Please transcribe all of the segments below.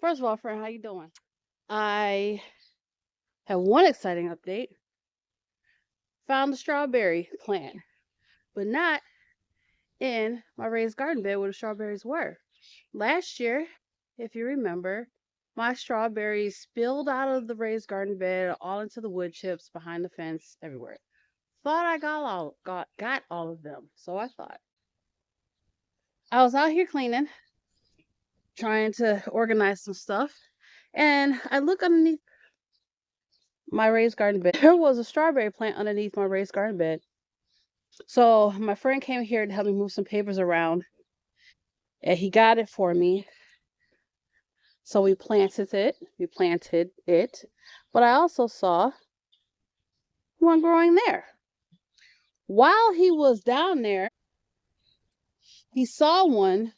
First of all, friend, how you doing? I have one exciting update. Found the strawberry plant, but not in my raised garden bed where the strawberries were. Last year, if you remember, my strawberries spilled out of the raised garden bed all into the wood chips behind the fence everywhere. Thought I got all of them. So I thought. I was out here cleaning, trying to organize some stuff, and I look underneath my raised garden bed. There was a strawberry plant underneath my raised garden bed. So my friend came here to help me move some papers around, and he got it for me. So we planted it. But I also saw one growing there. While he was down there, he saw one,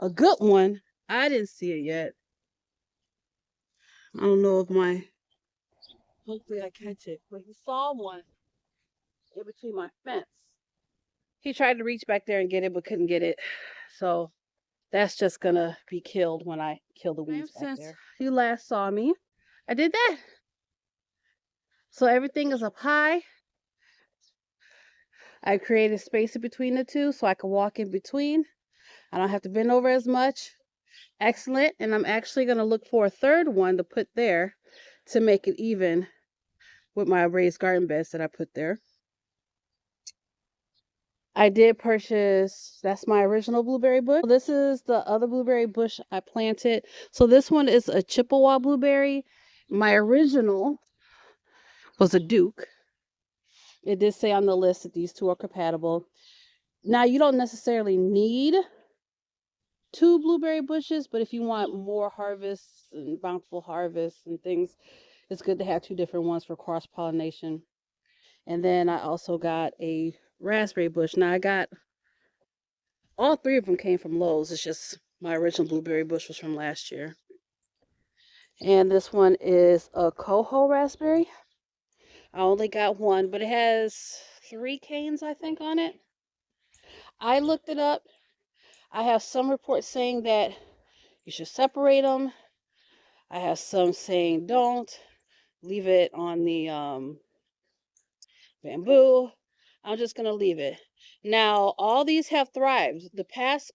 a good one. I didn't see it yet. I don't know if hopefully I catch it. But he saw one in between my fence. He tried to reach back there and get it, but couldn't get it. So that's just gonna be killed when I kill the weeds back there. Since you last saw me, I did that. So everything is up high. I created space in between the two so I can walk in between. I don't have to bend over as much. Excellent. And I'm actually going to look for a third one to put there to make it even with my raised garden beds that I put there. I did purchase, that's my original blueberry bush. This is the other blueberry bush I planted. So this one is a Chippewa blueberry. My original was a Duke. It did say on the list that these two are compatible. Now, you don't necessarily need 2 blueberry bushes, but if you want more harvests and bountiful harvests and things, it's good to have 2 different ones for cross-pollination. And then I also got a raspberry bush. Now, I got all 3 of them came from Lowe's. It's just my original blueberry bush was from last year. And this one is a coho raspberry. I only got one, but it has 3 canes, I think, on it. I looked it up. I have some reports saying that you should separate them. I have some saying don't. Leave it on the bamboo. I'm just going to leave it. Now, all these have thrived. The past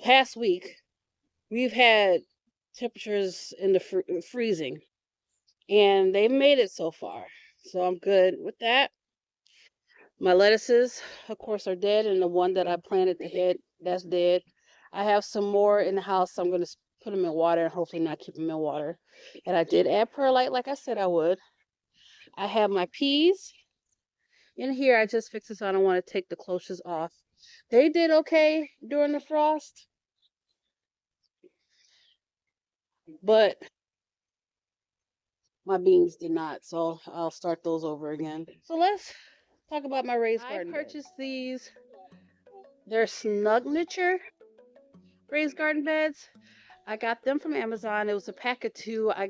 past week, we've had temperatures in the freezing. And they made it so far. So I'm good with that. My lettuces, of course, are dead. And the one that I planted to hit, that's dead. I have some more in the house. So I'm going to put them in water and hopefully not keep them in water. And I did add perlite like I said I would. I have my peas in here. I just fixed this. I don't want to take the cloches off. They did okay during the frost, but my beans did not. So I'll start those over again. So let's talk about my raised garden. I purchased these. They're SnugNiture raised garden beds. I got them from Amazon. It was a pack of 2. I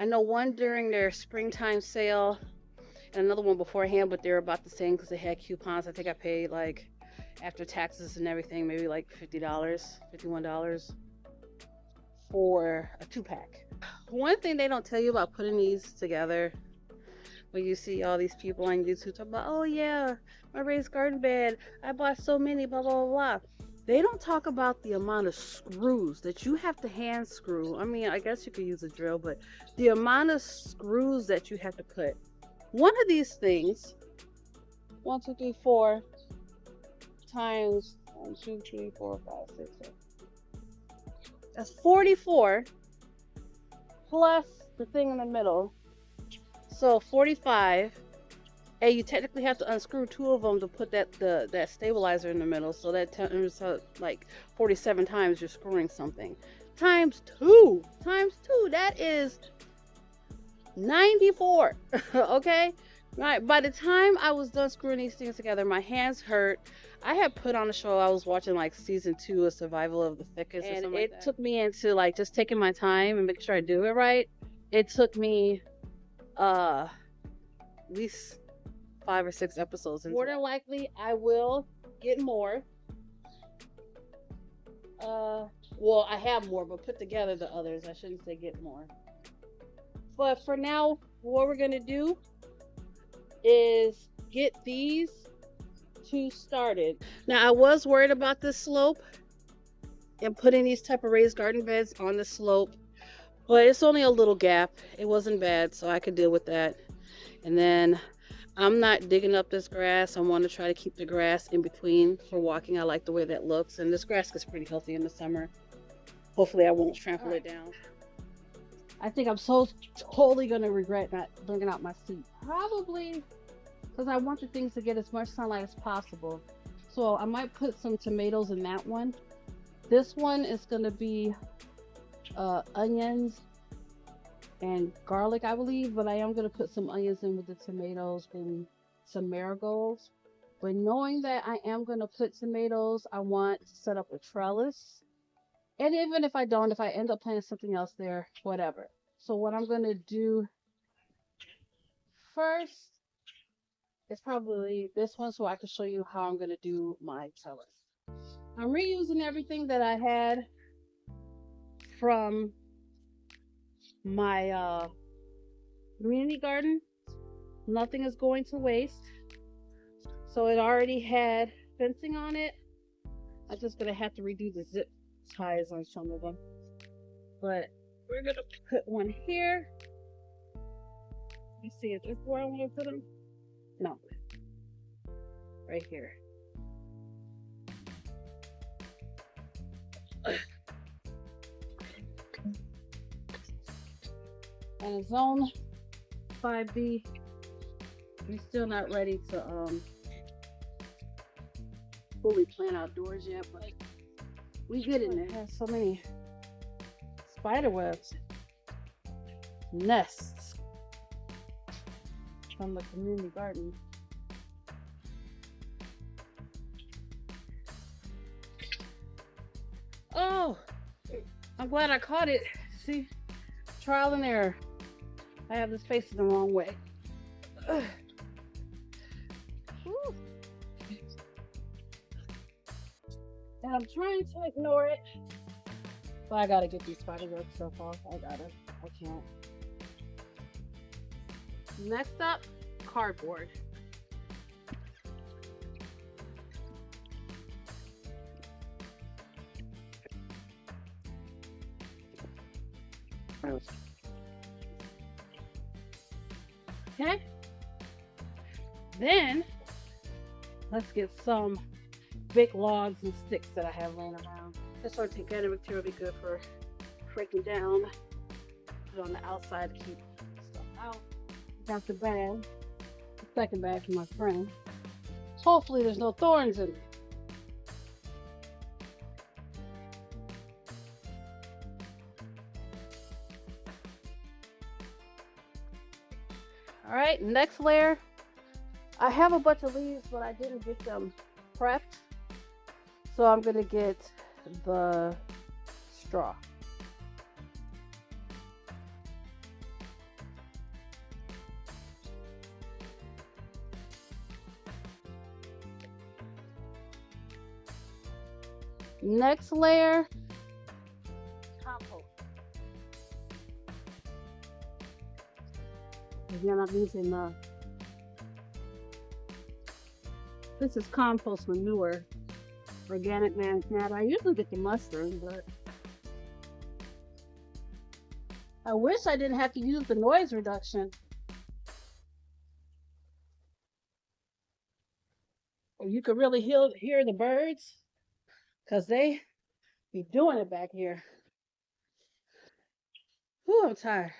know one during their springtime sale and another one beforehand, but they're about the same because they had coupons. I think I paid, like, after taxes and everything, maybe like $50, $51 for a 2-pack. One thing they don't tell you about putting these together, when you see all these people on YouTube talk about, oh yeah, my raised garden bed, I bought so many, blah, blah, blah. They don't talk about the amount of screws that you have to hand screw. I mean, I guess you could use a drill, but the amount of screws that you have to put. One of these things, 1, 2, 3, 4 times 1, 2, 3, 4, 5, 6, 7. That's 44 plus the thing in the middle. So 45. And you technically have to unscrew 2 of them to put that stabilizer in the middle. So that turns out like 47 times you're screwing something. Times 2. That is 94. Okay? Right. By the time I was done screwing these things together, my hands hurt. I had put on a show I was watching, like season 2 of Survival of the Thickest, and it took me into like just taking my time and making sure I do it right. It took me at least 5 or 6 episodes. More than likely, I will get more. Well, I have more, but put together the others. I shouldn't say get more. But for now, what we're going to do is get these two started. Now, I was worried about this slope and putting these type of raised garden beds on the slope, but it's only a little gap. It wasn't bad, so I could deal with that. And then I'm not digging up this grass. I want to try to keep the grass in between for walking. I like the way that looks, and this grass gets pretty healthy in the summer. Hopefully I won't trample it down. I think I'm so totally going to regret not bringing out my seat. Probably because I want the things to get as much sunlight as possible. So I might put some tomatoes in that one. This one is going to be onions and garlic, I believe, but I am going to put some onions in with the tomatoes and some marigolds. But knowing that I am going to put tomatoes, I want to set up a trellis. And even if I don't, if I end up planting something else there, whatever. So what I'm going to do first is probably this one so I can show you how I'm going to do my trellis. I'm reusing everything that I had from my community garden. Nothing is going to waste. So it already had fencing on it. I'm just going to have to redo the zip ties on some of them. But we're going to put one here. Let me see, is this where I want to put them? No. Right here. And zone 5B, we're still not ready to fully plant outdoors yet, but we get in there. It has so many spider webs, nests from the community garden. Oh, I'm glad I caught it. See, trial and error. I have this facing the wrong way. And I'm trying to ignore it, but I gotta get these spider web stuff off. I can't. Next up, cardboard. Okay. Then let's get some big logs and sticks that I have laying around. This organic material will be good for breaking down. Put it on the outside to keep stuff out. Got the bag, the second bag from my friend. Hopefully there's no thorns in it. All right, next layer. I have a bunch of leaves, but I didn't get them prepped. So I'm gonna get the straw. Next layer, compost. Again, I'm using this is compost manure, organic matter. I usually get the mustard, but I wish I didn't have to use the noise reduction. You could really hear the birds because they be doing it back here. Whew, I'm tired.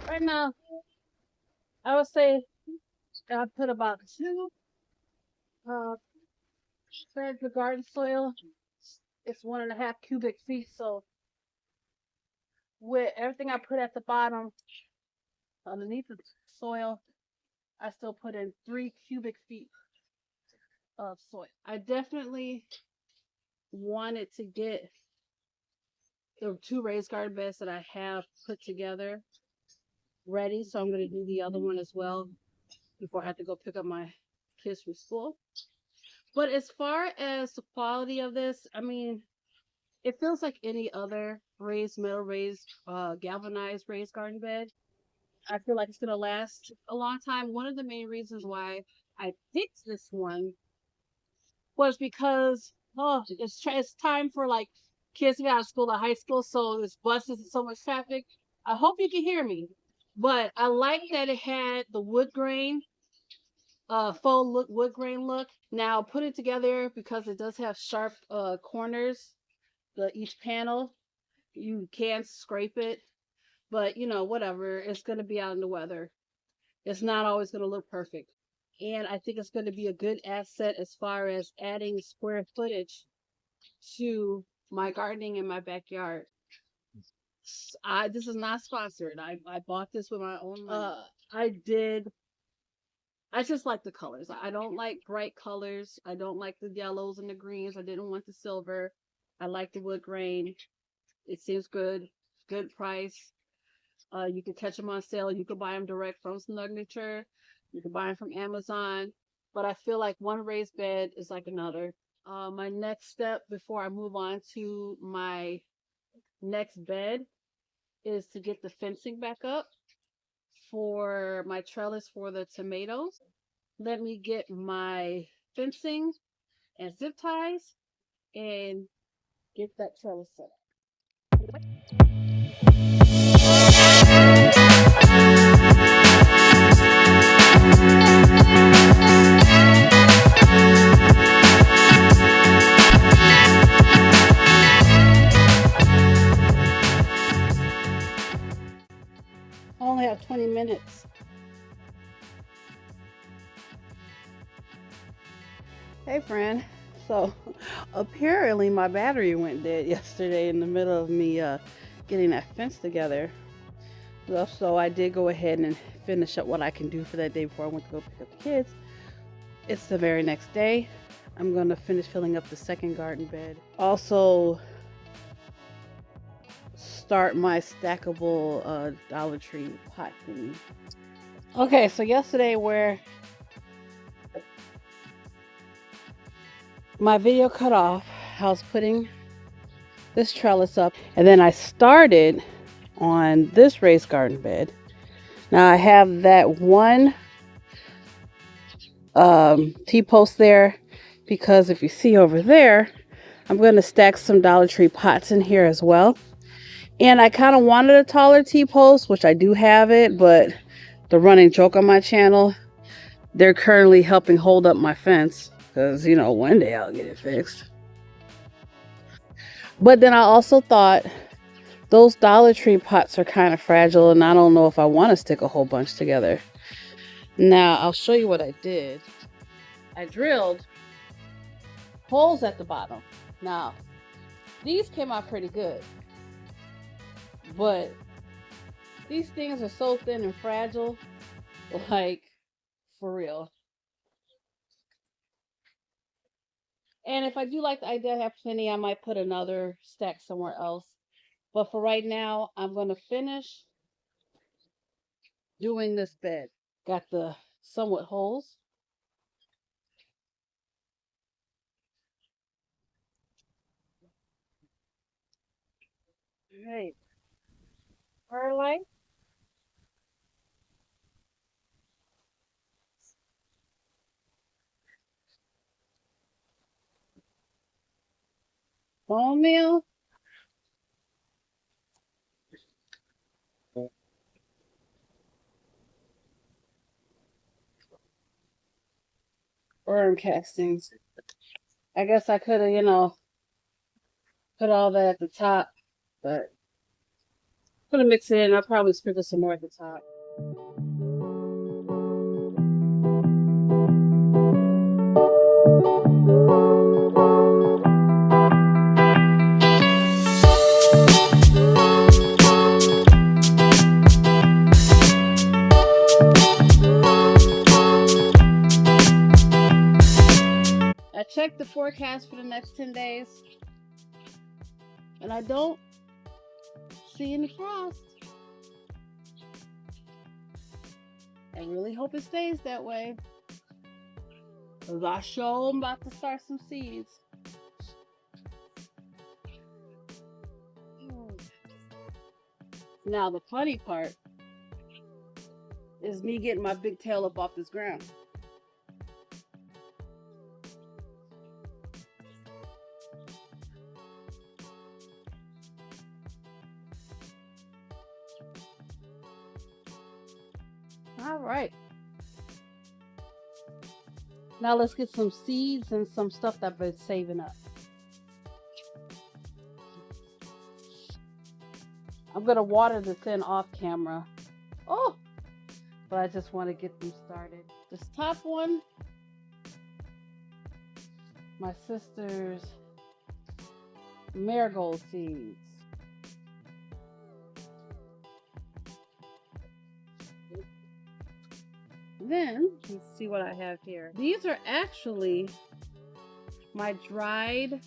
Right now, I would say I put about 2 bags of garden soil. It's 1.5 cubic feet. So with everything I put at the bottom, underneath the soil, I still put in 3 cubic feet of soil. I definitely wanted to get the 2 raised garden beds that I have put together ready, so I'm going to do the other one as well before I have to go pick up my kids from school. But as far as the quality of this, I mean, it feels like any other galvanized raised garden bed. I feel like it's going to last a long time. One of the main reasons why I picked this one was because, it's time for like kids to get out of school to high school, so there's buses and so much traffic. I hope you can hear me, but I like that it had the wood grain, wood grain look. Now put it together because it does have sharp corners. Each panel, you can scrape it, but whatever. It's gonna be out in the weather. It's not always gonna look perfect, and I think it's gonna be a good asset as far as adding square footage to my gardening in my backyard. This is not sponsored. I bought this with my own money. I just like the colors. I don't like bright colors. I don't like the yellows and the greens. I didn't want the silver. I like the wood grain. It seems good. Good price. You can catch them on sale. You can buy them direct from SnugNiture. You can buy them from Amazon. But I feel like one raised bed is like another. My next step before I move on to my next bed is to get the fencing back up for my trellis for the tomatoes. Let me get my fencing and zip ties and get that trellis set up. I only have 20 minutes. Hey friend, so apparently my battery went dead yesterday in the middle of me getting that fence together. So I did go ahead and finish up what I can do for that day before I went to go pick up the kids. It's the very next day. I'm going to finish filling up the second garden bed. Also start my stackable Dollar Tree pot thingy. Okay, so yesterday where my video cut off, I was putting this trellis up, and then I started on this raised garden bed. Now I have that one T-post there because if you see over there, I'm going to stack some Dollar Tree pots in here as well. And I kind of wanted a taller T-post, which I do have it, but the running joke on my channel, they're currently helping hold up my fence because, one day I'll get it fixed. But then I also thought those Dollar Tree pots are kind of fragile, and I don't know if I want to stick a whole bunch together. Now, I'll show you what I did. I drilled holes at the bottom. Now, these came out pretty good, but these things are so thin and fragile, like, for real. And if I do like the idea, I have plenty, I might put another stack somewhere else. But for right now, I'm going to finish doing this bed. Got the somewhat holes. All right. Perlite. Bone meal. Worm castings. I guess I could have, put all that at the top, but I'm gonna mix it in. I'll probably sprinkle some more at the top. check the forecast for the next 10 days. And I don't see any frost. I really hope it stays that way. Because I sure am about to start some seeds. Now the funny part is me getting my big tail up off this ground. All right. Now let's get some seeds and some stuff that I've been saving up. I'm gonna water this in off camera. Oh, but I just want to get them started. This top one, my sister's marigold seeds. Then, let's see what I have here. These are actually my dried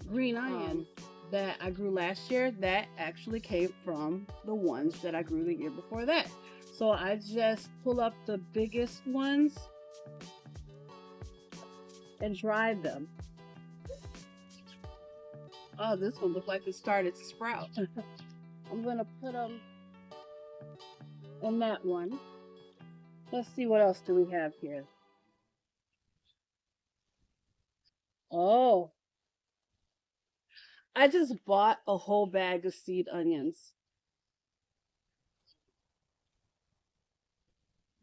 green onions that I grew last year. That actually came from the ones that I grew the year before that. So I just pull up the biggest ones and dried them. Oh, this one looks like it started to sprout. I'm gonna put them in that one. Let's see, what else do we have here? Oh, I just bought a whole bag of seed onions.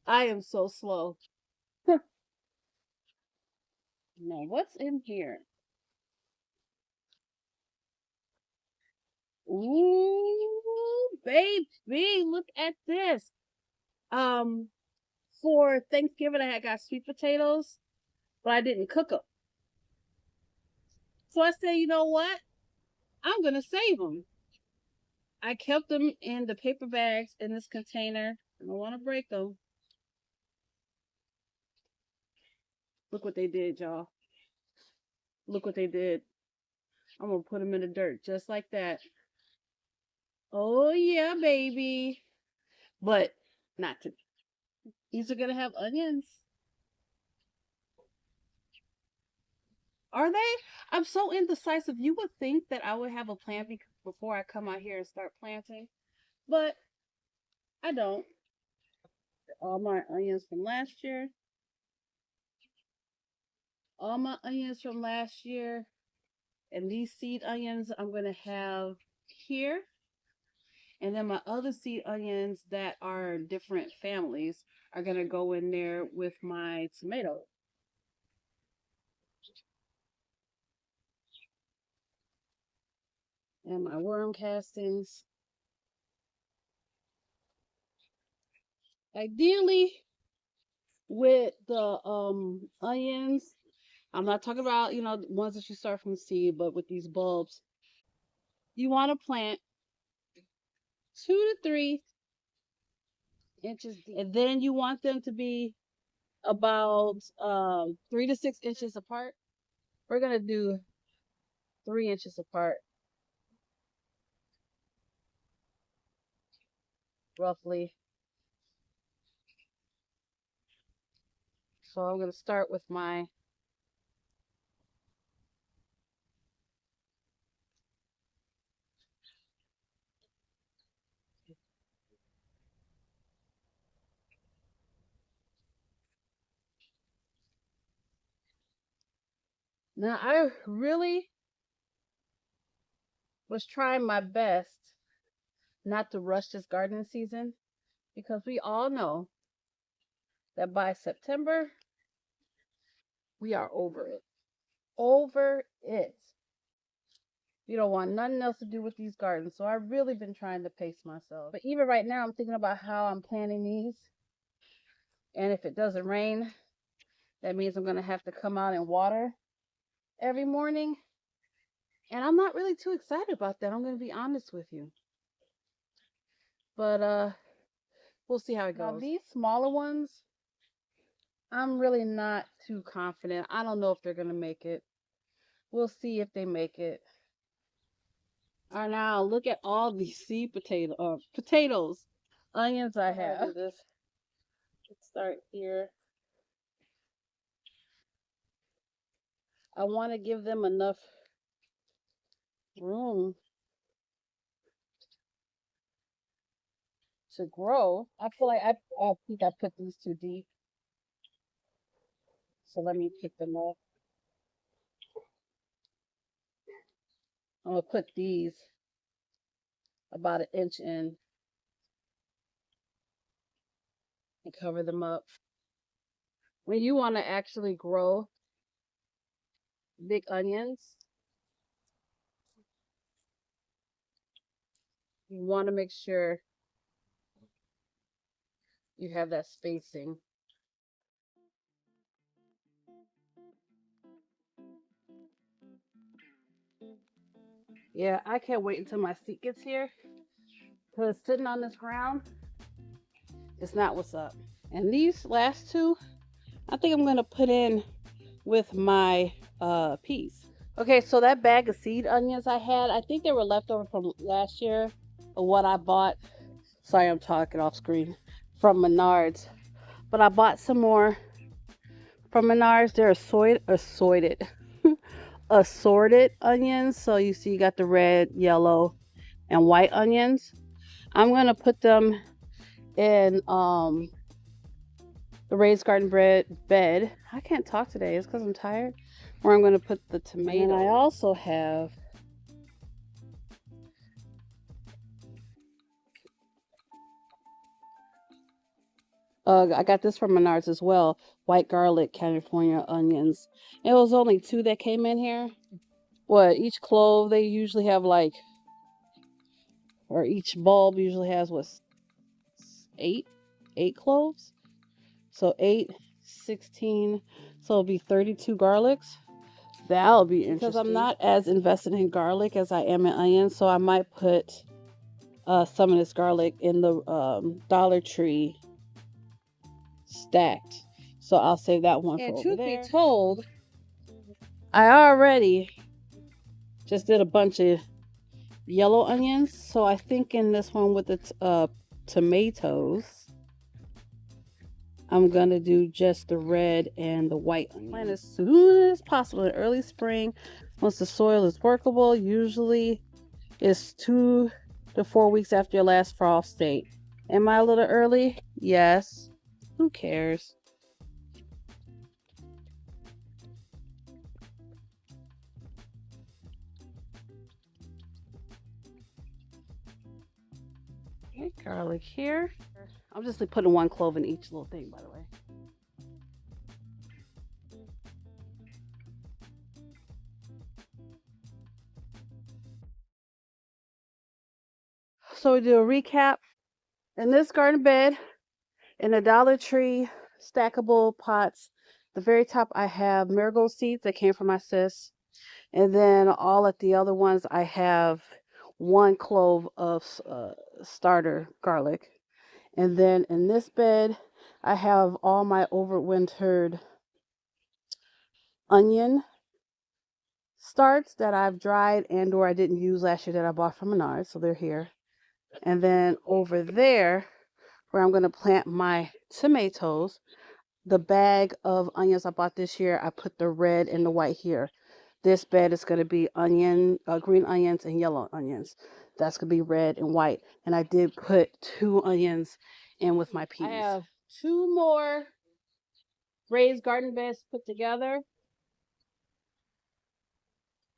I am so slow. Now, what's in here? Ooh, baby, look at this. For Thanksgiving, I got sweet potatoes, but I didn't cook them. So I said, you know what? I'm going to save them. I kept them in the paper bags in this container. I don't want to break them. Look what they did, y'all. Look what they did. I'm going to put them in the dirt just like that. Oh, yeah, baby. But not today. These are going to have onions. Are they? I'm so indecisive. You would think that I would have a plan before I come out here and start planting. But I don't. All my onions from last year. All my onions from last year. And these seed onions I'm going to have here. And then my other seed onions that are different families are going to go in there with my tomatoes. And my worm castings. Ideally, with the onions, I'm not talking about, you know, the ones that you start from seed, but with these bulbs, you want to plant 2 to 3 inches deep. And then you want them to be about 3 to 6 inches apart. We're going to do 3 inches apart, roughly. So I'm going to start with my Now, I really was trying my best not to rush this gardening season, because we all know that by September, we are over it. Over it. You don't want nothing else to do with these gardens. So I've really been trying to pace myself. But even right now, I'm thinking about how I'm planting these. And if it doesn't rain, that means I'm going to have to come out and water every morning. And I'm not really too excited about that. I'm going to be honest with you. But we'll see how it goes. Now, these smaller ones, I'm really not too confident. I don't know if they're gonna make it. We'll see if they make it. All right, now look at all these seed potatoes, onions I have. Do this. Let's start here. I want to give them enough room to grow. I feel like I think I put these too deep. So let me pick them up. I'm gonna put these about 1 inch in and cover them up. When you want to actually grow big onions, you want to make sure you have that spacing. Yeah, I can't wait until my seat gets here, because sitting on this ground is not what's up. And these last two, I think I'm gonna put in with my peas. Okay, so that bag of seed onions I had, I think they were left over from last year, or what I bought. Sorry, I'm talking off screen. From Menards, but I bought some more from Menards. They're assorted onions. So you see, you got the red, yellow, and white onions. I'm gonna put them in the raised garden bed. I can't talk today. It's because I'm tired. Where I'm gonna put the tomatoes. And I also have I got this from Menards as well. White garlic, California onions. It was only 2 that came in here. What, each clove they usually have like, or each bulb usually has what, 8 cloves. So 8, 16. So it'll be 32 garlics. That'll be interesting. Because I'm not as invested in garlic as I am in onions, so I might put some of this garlic in the Dollar Tree stacked. So I'll save that one for over there. And truth be told, I already just did a bunch of yellow onions. So I think in this one with the tomatoes, I'm going to do just the red and the white onions. Plant as soon as possible in early spring. Once the soil is workable, usually it's 2 to 4 weeks after your last frost date. Am I a little early? Yes. Who cares? Okay, garlic here. I'm just putting 1 clove in each little thing, by the way. So we do a recap. In this garden bed, in the Dollar Tree stackable pots, the very top I have marigold seeds that came from my sis. And then all at the other ones I have 1 clove of starter garlic. And then in this bed, I have all my overwintered onion starts that I've dried and or I didn't use last year that I bought from Menards. So they're here. And then over there, where I'm going to plant my tomatoes, the bag of onions I bought this year, I put the red and the white here. This bed is going to be green onions and yellow onions. That's going to be red and white. And I did put 2 onions in with my peas. I have 2 more raised garden beds put together.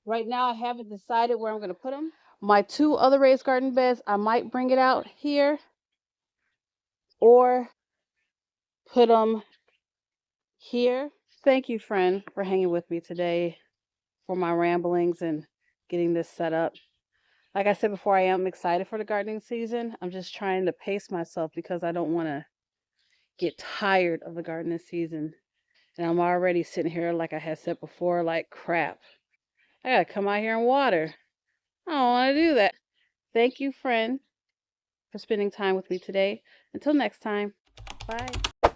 Right now, I haven't decided where I'm going to put them. My 2 other raised garden beds, I might bring it out here or put them here. Thank you, friend, for hanging with me today for my ramblings and getting this set up. Like I said before, I am excited for the gardening season. I'm just trying to pace myself because I don't want to get tired of the gardening season. And I'm already sitting here, like I had said before, like crap. I gotta come out here and water. I don't want to do that. Thank you, friend, for spending time with me today. Until next time, bye.